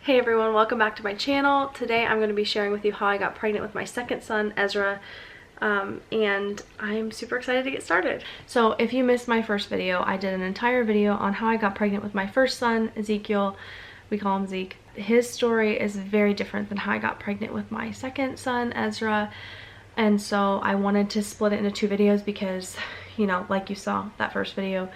Hey everyone, welcome back to my channel. Today I'm going to be sharing with you how I got pregnant with my second son, Ezra, and I'm super excited to get started. So if you missed my first video, I did an entire video on how I got pregnant with my first son, Ezekiel. We call him Zeke. His story is very different than how I got pregnant with my second son, Ezra, and so I wanted to split it into two videos because, you know, like you saw, that first video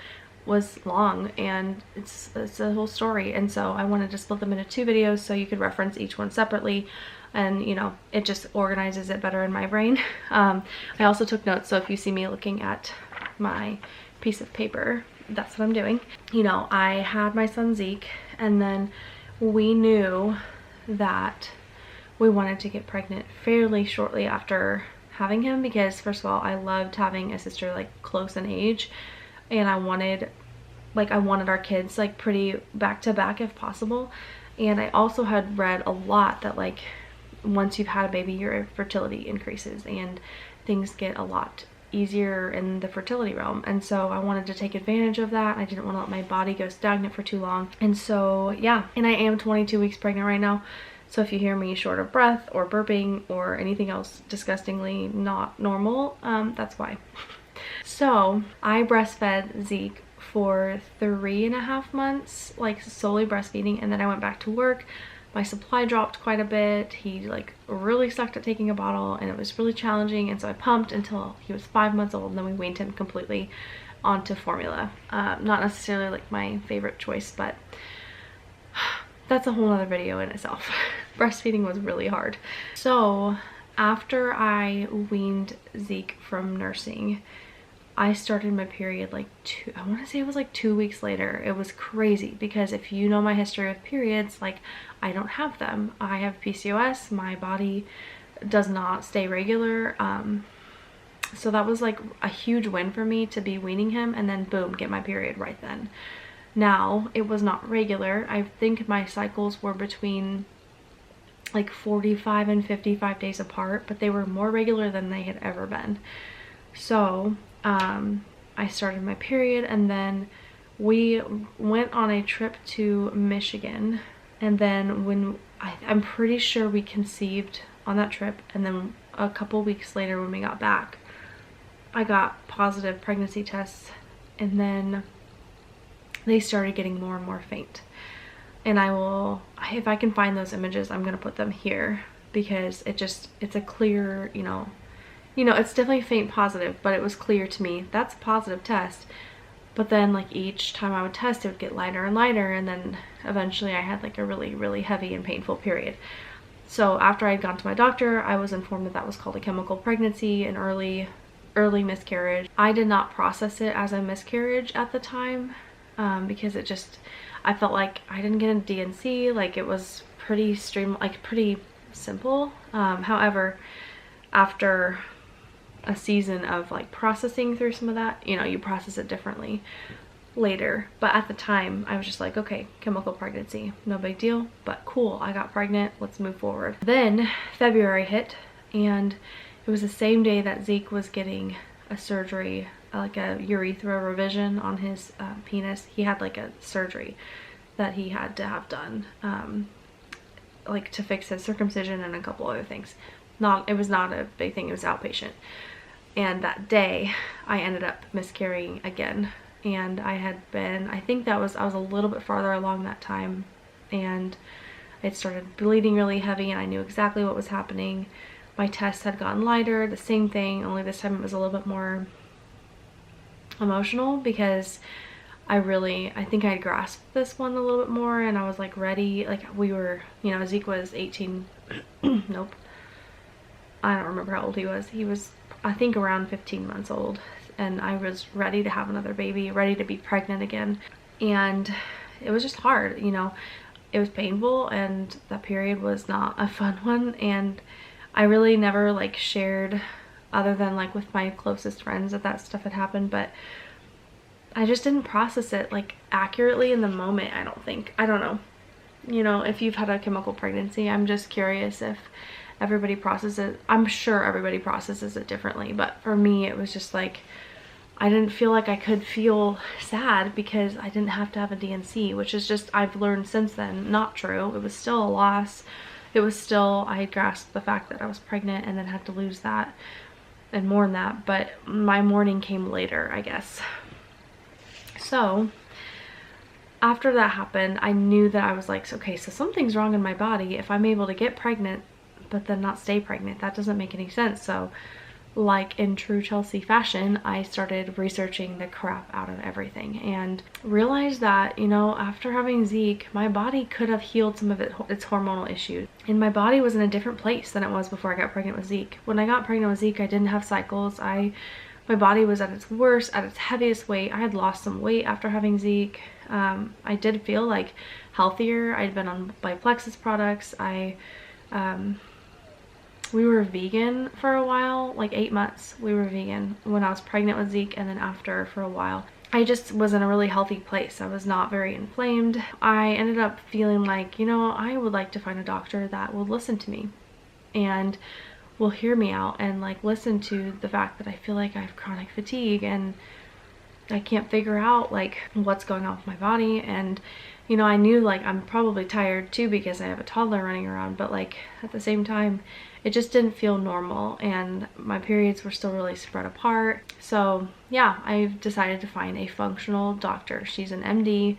was long and it's a whole story, and so I wanted to split them into two videos so you could reference each one separately, and you know, it just organizes it better in my brain. I also took notes, so if you see me looking at my piece of paper, that's what I'm doing. You know, I had my son Zeke, and then we knew that we wanted to get pregnant fairly shortly after having him because, first of all, I loved having a sister like close in age, and I wanted our kids like pretty back to back if possible. And I also had read a lot that like once you've had a baby, your fertility increases and things get a lot easier in the fertility realm, and so I wanted to take advantage of that. I didn't want to let my body go stagnant for too long, and so yeah, and I am 22 weeks pregnant right now. So if you hear me short of breath or burping or anything else disgustingly not normal, that's why. So I breastfed Zeke for 3.5 months, like solely breastfeeding, and then I went back to work. My supply dropped quite a bit. He like really sucked at taking a bottle, and it was really challenging, and so I pumped until he was 5 months old, and then we weaned him completely onto formula. Not necessarily like my favorite choice, but that's a whole other video in itself. Breastfeeding was really hard. So after I weaned Zeke from nursing, I started my period like I want to say it was like 2 weeks later. It was crazy because if you know my history of periods, like I don't have them. I have PCOS. My body does not stay regular. So that was like a huge win for me to be weaning him and then boom, get my period right then. Now, it was not regular. I think my cycles were between like 45 and 55 days apart, but they were more regular than they had ever been. So I started my period, and then we went on a trip to Michigan, and then when I'm pretty sure we conceived on that trip, and then a couple weeks later when we got back, I got positive pregnancy tests, and then they started getting more and more faint. And I will, if I can find those images, I'm gonna put them here because it's a clear, you know, it's definitely faint positive, but it was clear to me that's a positive test. But then like each time I would test, it would get lighter and lighter, and then eventually I had like a really, really heavy and painful period. So after I had gone to my doctor, I was informed that that was called a chemical pregnancy, an early miscarriage. I did not process it as a miscarriage at the time because I felt like I didn't get a DNC, like it was pretty pretty simple. However, after a season of like processing through some of that, you know, you process it differently later, but at the time I was just like, okay, chemical pregnancy, no big deal, but cool, I got pregnant, let's move forward. Then February hit, and it was the same day that Zeke was getting a surgery, like a urethra revision on his penis. He had like a surgery that he had to have done, like to fix his circumcision and a couple other things. It was not a big thing, it was outpatient. And that day I ended up miscarrying again, and I think I was a little bit farther along that time, and it started bleeding really heavy, and I knew exactly what was happening. My tests had gotten lighter, the same thing, only this time it was a little bit more emotional because I think I had grasped this one a little bit more, and I was like ready. Like we were, you know, Zeke was 18, nope, I don't remember how old he was. He was, I think, around 15 months old, and I was ready to have another baby, ready to be pregnant again. And it was just hard, you know, it was painful, and that period was not a fun one. And I really never like shared, other than like with my closest friends, that stuff had happened, but I just didn't process it like accurately in the moment. I don't know, you know, if you've had a chemical pregnancy, I'm just curious if everybody processes it. I'm sure everybody processes it differently, but for me it was just like I didn't feel like I could feel sad because I didn't have to have a D&C, which is just, I've learned since then, not true. It was still a loss. It was still, I had grasped the fact that I was pregnant and then had to lose that and mourn that, but my mourning came later, I guess. So after that happened, I knew that I was like, okay, so something's wrong in my body if I'm able to get pregnant but then not stay pregnant. That doesn't make any sense. So like in true Chelsea fashion, I started researching the crap out of everything and realized that, you know, after having Zeke, my body could have healed some of its hormonal issues. And my body was in a different place than it was before I got pregnant with Zeke. When I got pregnant with Zeke, I didn't have cycles. My body was at its worst, at its heaviest weight. I had lost some weight after having Zeke. I did feel like healthier. I'd been on my Plexus products. We were vegan for a while, like 8 months. We were vegan when I was pregnant with Zeke, and then after for a while. I just was in a really healthy place. I was not very inflamed. I ended up feeling like, you know, I would like to find a doctor that will listen to me and will hear me out and like listen to the fact that I feel like I have chronic fatigue and I can't figure out like what's going on with my body. And you know, I knew like I'm probably tired too because I have a toddler running around, but like at the same time it just didn't feel normal and my periods were still really spread apart. So yeah, I've decided to find a functional doctor. She's an MD.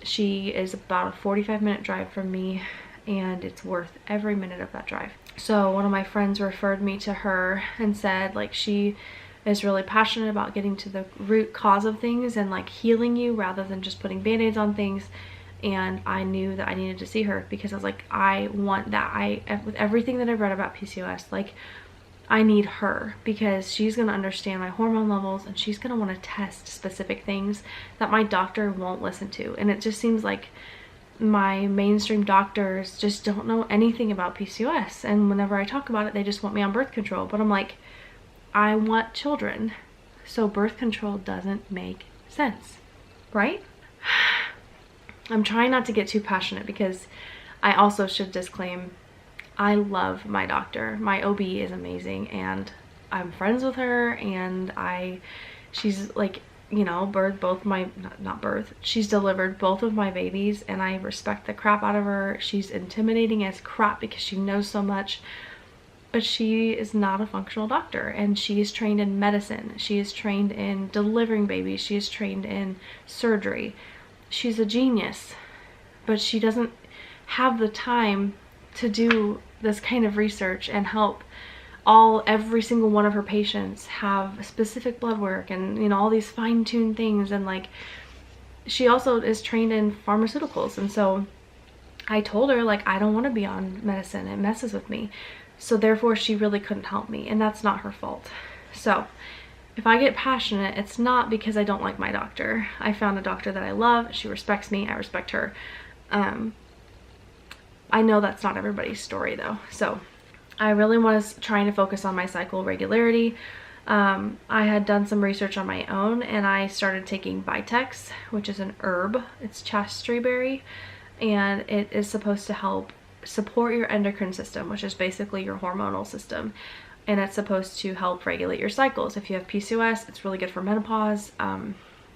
She is about a 45-minute drive from me and it's worth every minute of that drive. So one of my friends referred me to her and said like she is really passionate about getting to the root cause of things and like healing you rather than just putting band-aids on things. And I knew that I needed to see her because I was like, I want that. With everything that I've read about PCOS, like I need her because she's going to understand my hormone levels and she's going to want to test specific things that my doctor won't listen to. And it just seems like my mainstream doctors just don't know anything about PCOS. And whenever I talk about it, they just want me on birth control. But I'm like, I want children. So birth control doesn't make sense, right? I'm trying not to get too passionate because I also should disclaim I love my doctor. My OB is amazing and I'm friends with her and she's like, you know, she's delivered both of my babies and I respect the crap out of her. She's intimidating as crap because she knows so much, but she is not a functional doctor and she is trained in medicine. She is trained in delivering babies. She is trained in surgery. She's a genius, but she doesn't have the time to do this kind of research and help every single one of her patients have specific blood work and, you know, all these fine-tuned things. And like, she also is trained in pharmaceuticals. And so I told her like, I don't want to be on medicine. It messes with me. So therefore she really couldn't help me and that's not her fault. So if I get passionate, it's not because I don't like my doctor. I found a doctor that I love. She respects me. I respect her. I know that's not everybody's story though. So I really was trying to focus on my cycle regularity. I had done some research on my own and I started taking Vitex, which is an herb. It's chasteberry and it is supposed to help support your endocrine system, which is basically your hormonal system. And it's supposed to help regulate your cycles. If you have PCOS, it's really good for menopause.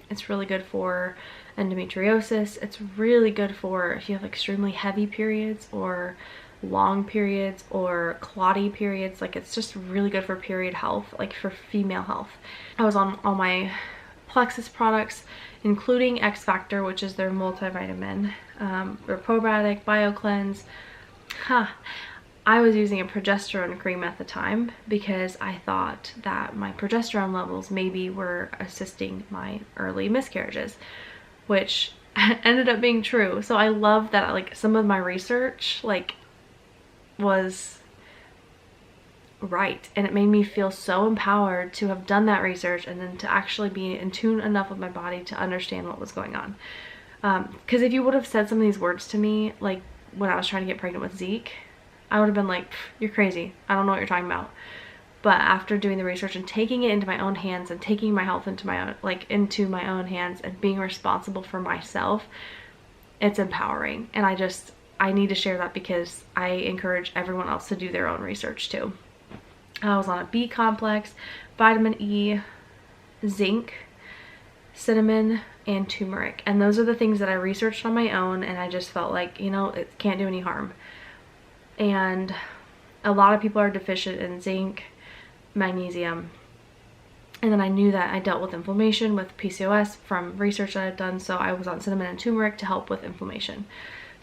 It's really good for endometriosis. It's really good for if you have extremely heavy periods or long periods or clotty periods. Like it's just really good for period health, like for female health. I was on all my Plexus products, including X Factor, which is their multivitamin, their probiotic, BioCleanse. I was using a progesterone cream at the time because I thought that my progesterone levels maybe were assisting my early miscarriages, which ended up being true. So I love that like some of my research like was right and it made me feel so empowered to have done that research and then to actually be in tune enough with my body to understand what was going on. Because if you would have said some of these words to me like when I was trying to get pregnant with Zeke, I would have been like, you're crazy. I don't know what you're talking about. But after doing the research and taking it into my own hands and taking my health into my own hands and being responsible for myself, it's empowering. And I need to share that because I encourage everyone else to do their own research too. I was on a B complex, vitamin E, zinc, cinnamon, and turmeric. And those are the things that I researched on my own, and I just felt like, you know, it can't do any harm. And a lot of people are deficient in zinc, magnesium. And then I knew that I dealt with inflammation with PCOS from research that I've done, so I was on cinnamon and turmeric to help with inflammation.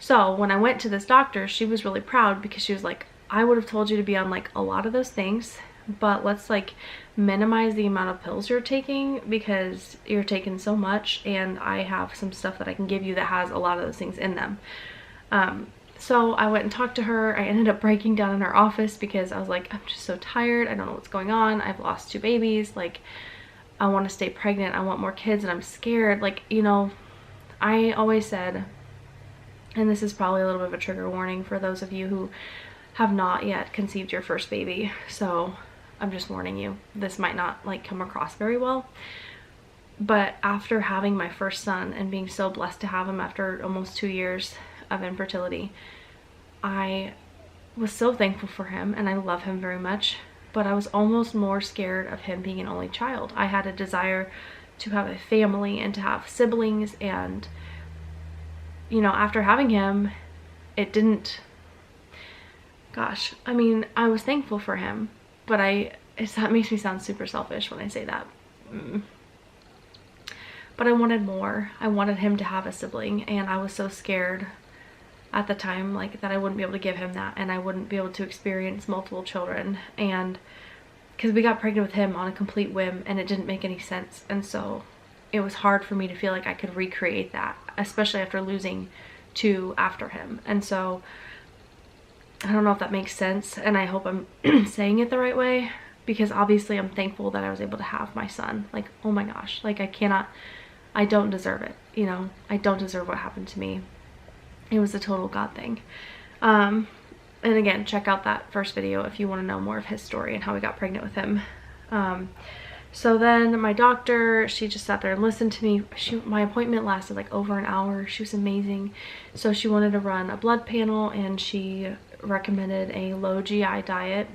So when I went to this doctor, she was really proud because she was like, I would have told you to be on like a lot of those things, but let's like minimize the amount of pills you're taking because you're taking so much, and I have some stuff that I can give you that has a lot of those things in them. So I went and talked to her. I ended up breaking down in her office because I was like, I'm just so tired. I don't know what's going on. I've lost 2 babies. Like, I want to stay pregnant. I want more kids, and I'm scared. Like, you know, I always said, and this is probably a little bit of a trigger warning for those of you who have not yet conceived your first baby. So I'm just warning you, this might not like come across very well. But after having my first son and being so blessed to have him after almost 2 years of infertility, I was so thankful for him, and I love him very much, but I was almost more scared of him being an only child. I had a desire to have a family and to have siblings, and you know, after having him, it didn't, gosh, I mean, I was thankful for him, but that makes me sound super selfish when I say that. But I wanted more. I wanted him to have a sibling, and I was so scared at the time, like, that I wouldn't be able to give him that, and I wouldn't be able to experience multiple children. And because we got pregnant with him on a complete whim, and it didn't make any sense, and so it was hard for me to feel like I could recreate that, especially after losing 2 after him. And so I don't know if that makes sense, and I hope I'm saying it the right way, because obviously I'm thankful that I was able to have my son. Like, oh my gosh, like, I don't deserve it, you know, I don't deserve what happened to me. It was a total God thing. And again, check out that first video if you want to know more of his story and how we got pregnant with him. So then my doctor, she just sat there and listened to me. My appointment lasted like over an hour. She was amazing. So she wanted to run a blood panel, and she recommended a low GI diet.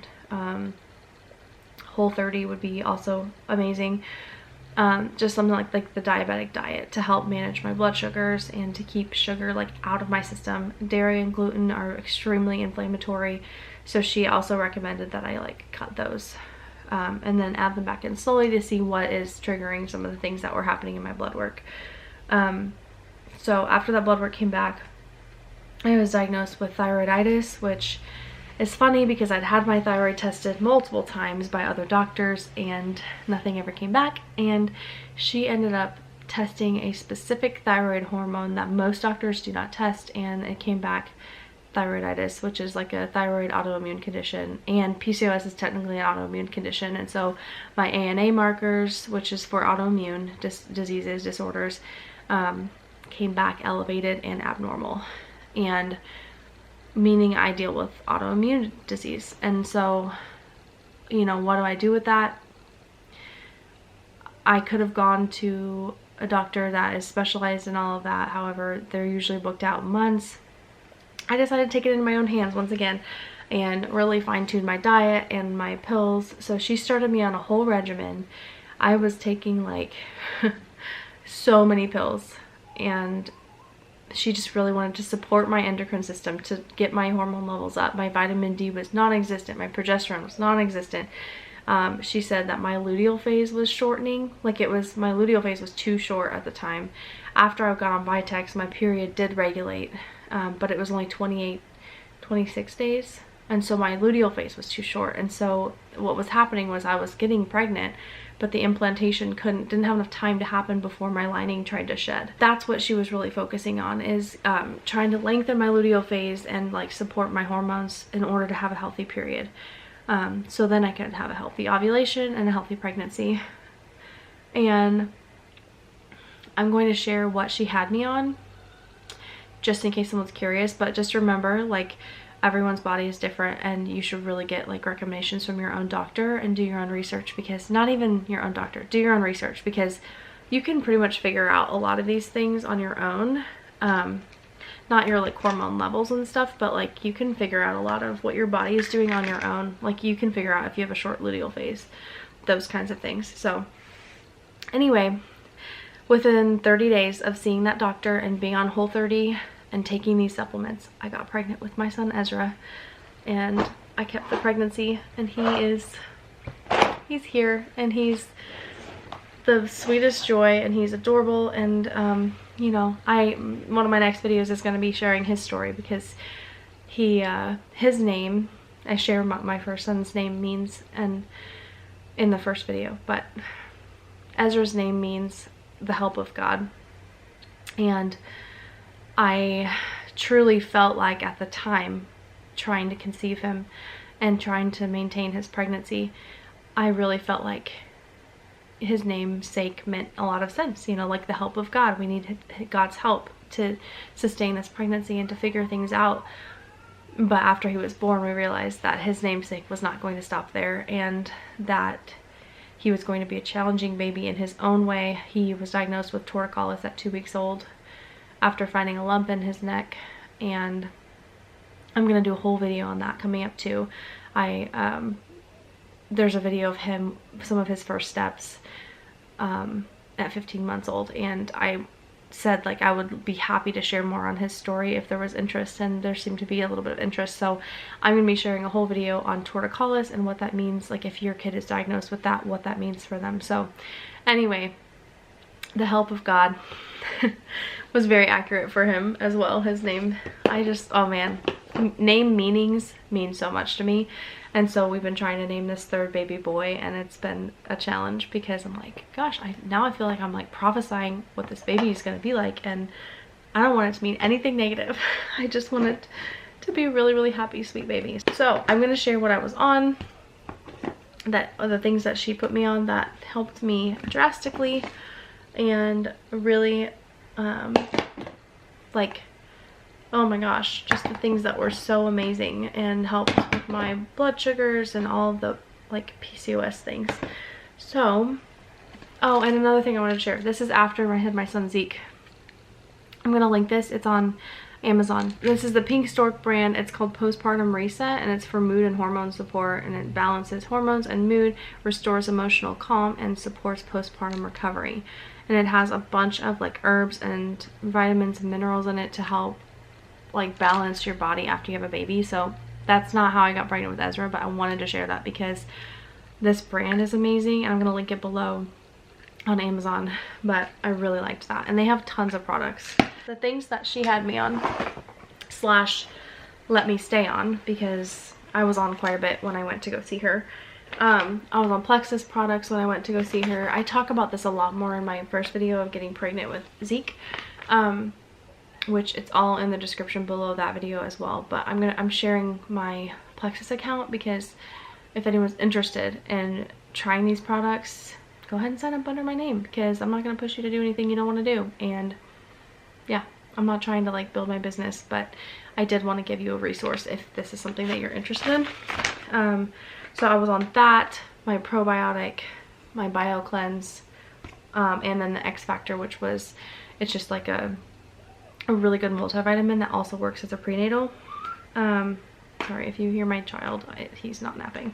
Whole30 would be also amazing. Just something like the diabetic diet to help manage my blood sugars and to keep sugar like out of my system. Dairy and gluten are extremely inflammatory, so she also recommended that I like cut those and then add them back in slowly to see what is triggering some of the things that were happening in my blood work. So after that blood work came back, I was diagnosed with thyroiditis, which is funny because I'd had my thyroid tested multiple times by other doctors and nothing ever came back, and she ended up testing a specific thyroid hormone that most doctors do not test, and it came back thyroiditis, which is like a thyroid autoimmune condition, and PCOS is technically an autoimmune condition. And so my ANA markers, which is for autoimmune disorders, came back elevated and abnormal, and meaning I deal with autoimmune disease. And so, you know, what do I do with that? I could have gone to a doctor that is specialized in all of that. However, they're usually booked out months. I decided to take it in my own hands once again and really fine-tune my diet and my pills. So she started me on a whole regimen. I was taking like so many pills, and she just really wanted to support my endocrine system, to get my hormone levels up. My vitamin D was non-existent. My progesterone was non-existent. She said that my luteal phase was shortening. Like, my luteal phase was too short at the time. After I got on Vitex, my period did regulate, but it was only 26 days. And so my luteal phase was too short. And so what was happening was I was getting pregnant, but the implantation didn't have enough time to happen before my lining tried to shed. That's what she was really focusing on, is trying to lengthen my luteal phase and like support my hormones in order to have a healthy period. So then I could have a healthy ovulation and a healthy pregnancy. And I'm going to share what she had me on, just in case someone's curious. But just remember, like, everyone's body is different, and you should really get like recommendations from your own doctor and do your own research, because not even your own doctor, do your own research, because you can pretty much figure out a lot of these things on your own. Not your like hormone levels and stuff, but like you can figure out a lot of what your body is doing on your own. Like, you can figure out if you have a short luteal phase, those kinds of things. So Anyway, within 30 days of seeing that doctor and being on Whole30 and taking these supplements, I got pregnant with my son Ezra, and I kept the pregnancy, and he's here, and he's the sweetest joy, and he's adorable. And you know, one of my next videos is going to be sharing his story, because his name, I share my first son's name means, and in the first video, but Ezra's name means the help of God. And I truly felt like at the time, trying to conceive him and trying to maintain his pregnancy, I really felt like his namesake meant a lot of sense, you know, like the help of God. We need God's help to sustain this pregnancy and to figure things out. But after he was born, we realized that his namesake was not going to stop there, and that he was going to be a challenging baby in his own way. He was diagnosed with torticollis at 2 weeks old after finding a lump in his neck, and I'm going to do a whole video on that coming up too. There's a video of him, some of his first steps at 15 months old, and I said like I would be happy to share more on his story if there was interest, and there seemed to be a little bit of interest. So I'm going to be sharing a whole video on torticollis and what that means, like if your kid is diagnosed with that, what that means for them. So anyway, the help of God was very accurate for him as well. His name, oh man, name meanings mean so much to me. And so we've been trying to name this third baby boy, and it's been a challenge, because I'm like, gosh, now I feel like I'm like prophesying what this baby is going to be like, and I don't want it to mean anything negative. I just want it to be a really, really happy, sweet baby. So I'm going to share what I was on, that are the things that she put me on that helped me drastically, and really like, oh my gosh, just the things that were so amazing and helped with my blood sugars and all of the like PCOS things. So, oh, and another thing I wanted to share. This is after I had my son Zeke. I'm going to link this. It's on Amazon. This is the Pink Stork brand. It's called Postpartum Reset, and it's for mood and hormone support, and it balances hormones and mood, restores emotional calm, and supports postpartum recovery. And it has a bunch of like herbs and vitamins and minerals in it to help like balance your body after you have a baby. So that's not how I got pregnant with Ezra, but I wanted to share that because this brand is amazing, and I'm going to link it below on Amazon. But I really liked that, and they have tons of products. The things that she had me on / let me stay on, because I was on quite a bit when I went to go see her. I was on Plexus products when I went to go see her. I talk about this a lot more in my first video of getting pregnant with Zeke, which it's all in the description below that video as well. But I'm sharing my Plexus account, because if anyone's interested in trying these products, go ahead and sign up under my name, because I'm not going to push you to do anything you don't want to do. And yeah, I'm not trying to like build my business, but I did want to give you a resource if this is something that you're interested in. So I was on that, my probiotic, my bio cleanse, and then the X Factor, which was, it's just like a really good multivitamin that also works as a prenatal. Sorry if you hear my child, he's not napping.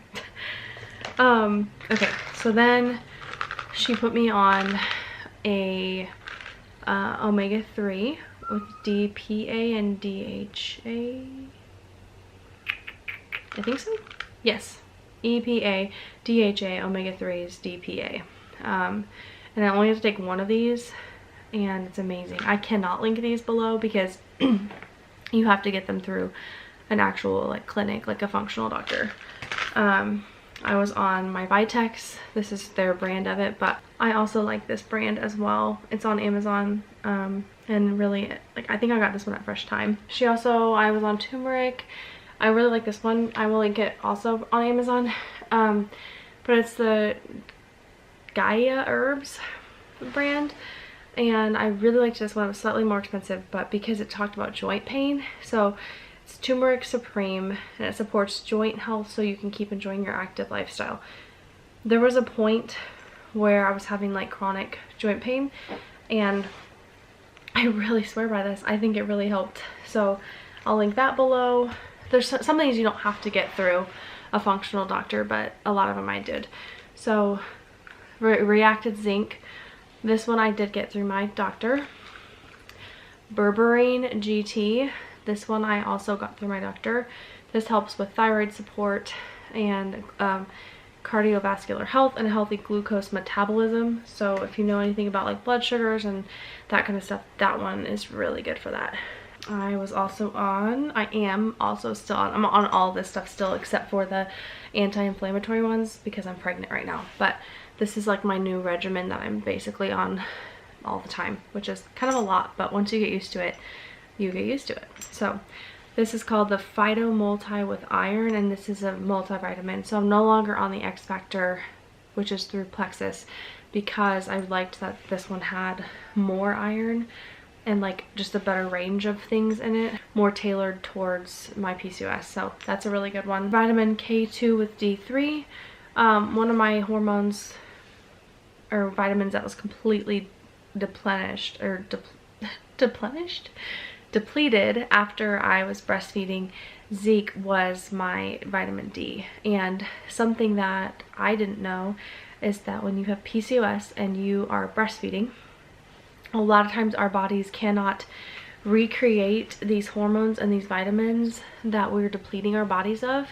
Okay, so then she put me on a omega-3 with DPA and DHA. I think so? Yes. EPA, DHA, omega-3s, DPA. And I only have to take one of these, and it's amazing. I cannot link these below because you have to get them through an actual like clinic, like a functional doctor. I was on my Vitex. This is their brand of it, but I also like this brand as well. It's on Amazon, and really, like, I think I got this one at Fresh Time. I was on turmeric. I really like this one. I will link it also on Amazon. But it's the Gaia Herbs brand, and I really liked this one. It was slightly more expensive, but because it talked about joint pain, so it's turmeric supreme, and it supports joint health so you can keep enjoying your active lifestyle. There was a point where I was having like chronic joint pain, and I really swear by this. I think it really helped. So I'll link that below. There's some things you don't have to get through a functional doctor, but a lot of them I did. So reacted zinc, This one I did get through my doctor. Berberine GT. This one I also got through my doctor. This helps with thyroid support and cardiovascular health and a healthy glucose metabolism. So if you know anything about like blood sugars and that kind of stuff, that one is really good for that. I am also still on, I'm on all this stuff still except for the anti-inflammatory ones because I'm pregnant right now. But this is like my new regimen that I'm basically on all the time, which is kind of a lot, but once you get used to it, you get used to it. So this is called the Phyto Multi with Iron, and this is a multivitamin. So I'm no longer on the X Factor, which is through Plexus, because I liked that this one had more iron and like just a better range of things in it, more tailored towards my PCOS. So that's a really good one. Vitamin K2 with D3. One of my hormones or vitamins that was completely depleted after I was breastfeeding Zeke was my vitamin D. And something that I didn't know is that when you have PCOS and you are breastfeeding, a lot of times our bodies cannot recreate these hormones and these vitamins that we're depleting our bodies of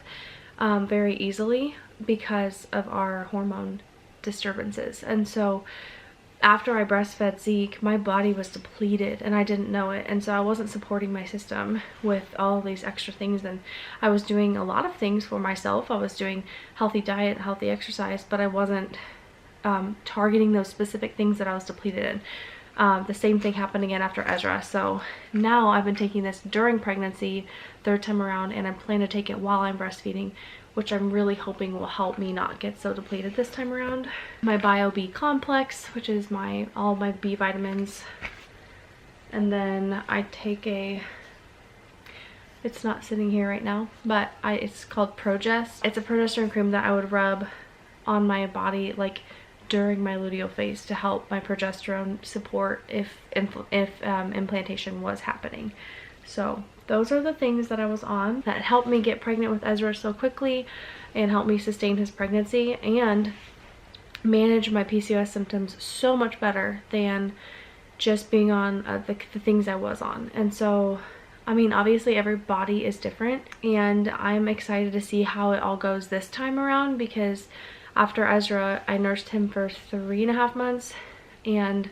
very easily because of our hormone disturbances. And so after I breastfed Zeke, my body was depleted and I didn't know it. And so I wasn't supporting my system with all of these extra things. And I was doing a lot of things for myself. I was doing healthy diet, healthy exercise, but I wasn't targeting those specific things that I was depleted in. The same thing happened again after Ezra. So now I've been taking this during pregnancy, third time around, and I plan to take it while I'm breastfeeding, which I'm really hoping will help me not get so depleted this time around. My Bio B complex, which is all my B vitamins. And then I take it's not sitting here right now, but it's called Progest. It's a progesterone cream that I would rub on my body like during my luteal phase to help my progesterone support if implantation was happening. So those are the things that I was on that helped me get pregnant with Ezra so quickly and helped me sustain his pregnancy and manage my PCOS symptoms so much better than just being on the things I was on. And so, I mean, obviously every body is different, and I'm excited to see how it all goes this time around, because after Ezra, I nursed him for 3.5 months and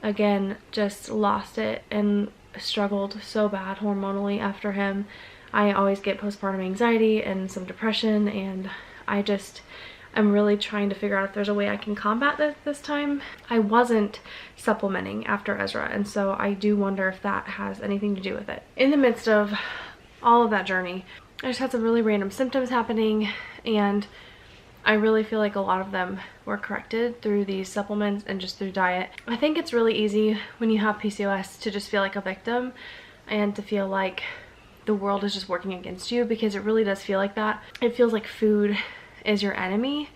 again, just lost it and struggled so bad hormonally after him. I always get postpartum anxiety and some depression, and I'm really trying to figure out if there's a way I can combat this time. I wasn't supplementing after Ezra, and so I do wonder if that has anything to do with it. In the midst of all of that journey, I just had some really random symptoms happening, and I really feel like a lot of them were corrected through these supplements and just through diet. I think it's really easy when you have PCOS to just feel like a victim and to feel like the world is just working against you, because it really does feel like that. It feels like food is your enemy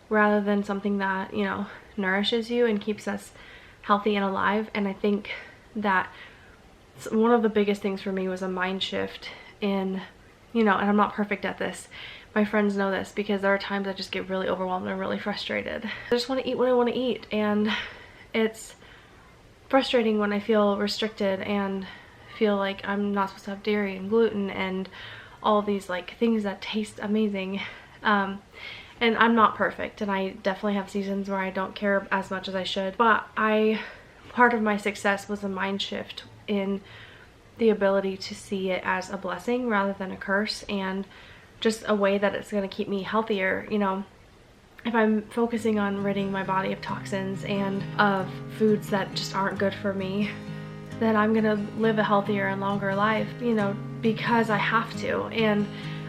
rather than something that, you know, nourishes you and keeps us healthy and alive. And I think that one of the biggest things for me was a mind shift in, you know, and I'm not perfect at this. My friends know this, because there are times I just get really overwhelmed and really frustrated. I just want to eat what I want to eat, and it's frustrating when I feel restricted and feel like I'm not supposed to have dairy and gluten and all these like things that taste amazing. And I'm not perfect, and I definitely have seasons where I don't care as much as I should, but part of my success was a mind shift in the ability to see it as a blessing rather than a curse, and just a way that it's going to keep me healthier. You know, if I'm focusing on ridding my body of toxins and of foods that just aren't good for me, then I'm going to live a healthier and longer life, you know, because I have to. And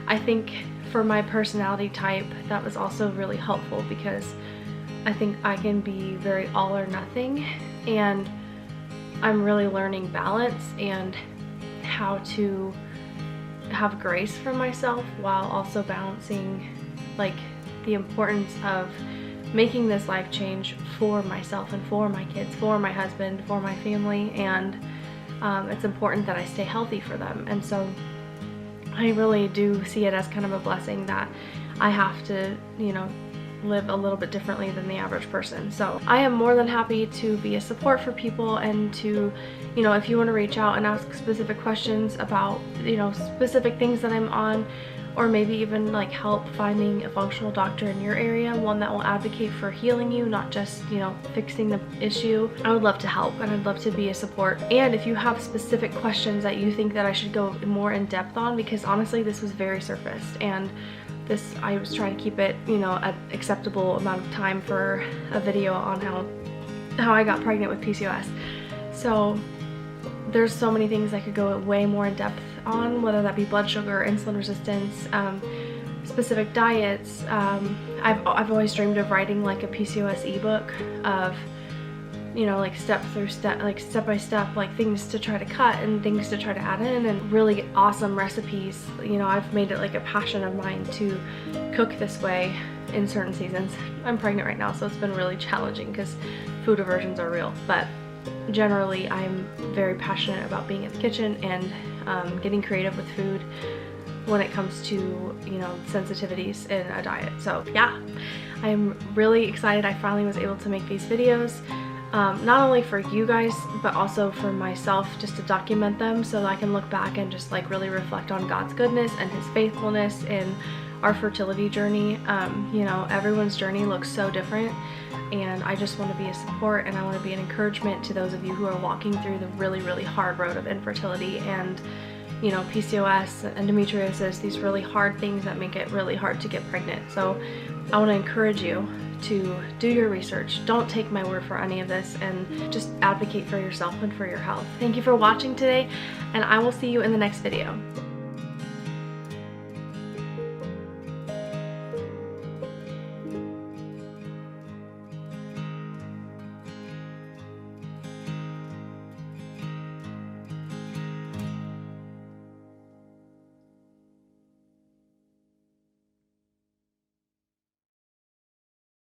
I think for my personality type, that was also really helpful, because I think I can be very all or nothing, and I'm really learning balance and how to have grace for myself while also balancing like the importance of making this life change for myself and for my kids, for my husband, for my family, and it's important that I stay healthy for them. And so I really do see it as kind of a blessing that I have to, you know, live a little bit differently than the average person. So I am more than happy to be a support for people, and to, you know, if you want to reach out and ask specific questions about, you know, specific things that I'm on, or maybe even like help finding a functional doctor in your area, one that will advocate for healing you, not just, you know, fixing the issue. I would love to help, and I'd love to be a support. And if you have specific questions that you think that I should go more in depth on, because honestly this was very surfaced, and this, I was trying to keep it, you know, an acceptable amount of time for a video on how I got pregnant with PCOS. So there's so many things I could go way more in depth on, whether that be blood sugar, insulin resistance, specific diets. I've always dreamed of writing like a PCOS ebook of, you know, like step by step, like things to try to cut and things to try to add in, and really awesome recipes. You know, I've made it like a passion of mine to cook this way in certain seasons. I'm pregnant right now, so it's been really challenging because food aversions are real, but generally I'm very passionate about being in the kitchen and getting creative with food when it comes to, you know, sensitivities in a diet. So yeah, I'm really excited I finally was able to make these videos, not only for you guys but also for myself, just to document them so that I can look back and just like really reflect on God's goodness and His faithfulness in our fertility journey. You know, everyone's journey looks so different, and I just want to be a support, and I want to be an encouragement to those of you who are walking through the really, really hard road of infertility and, you know, PCOS, endometriosis, these really hard things that make it really hard to get pregnant. So I want to encourage you to do your research. Don't take my word for any of this, and just advocate for yourself and for your health. Thank you for watching today, and I will see you in the next video.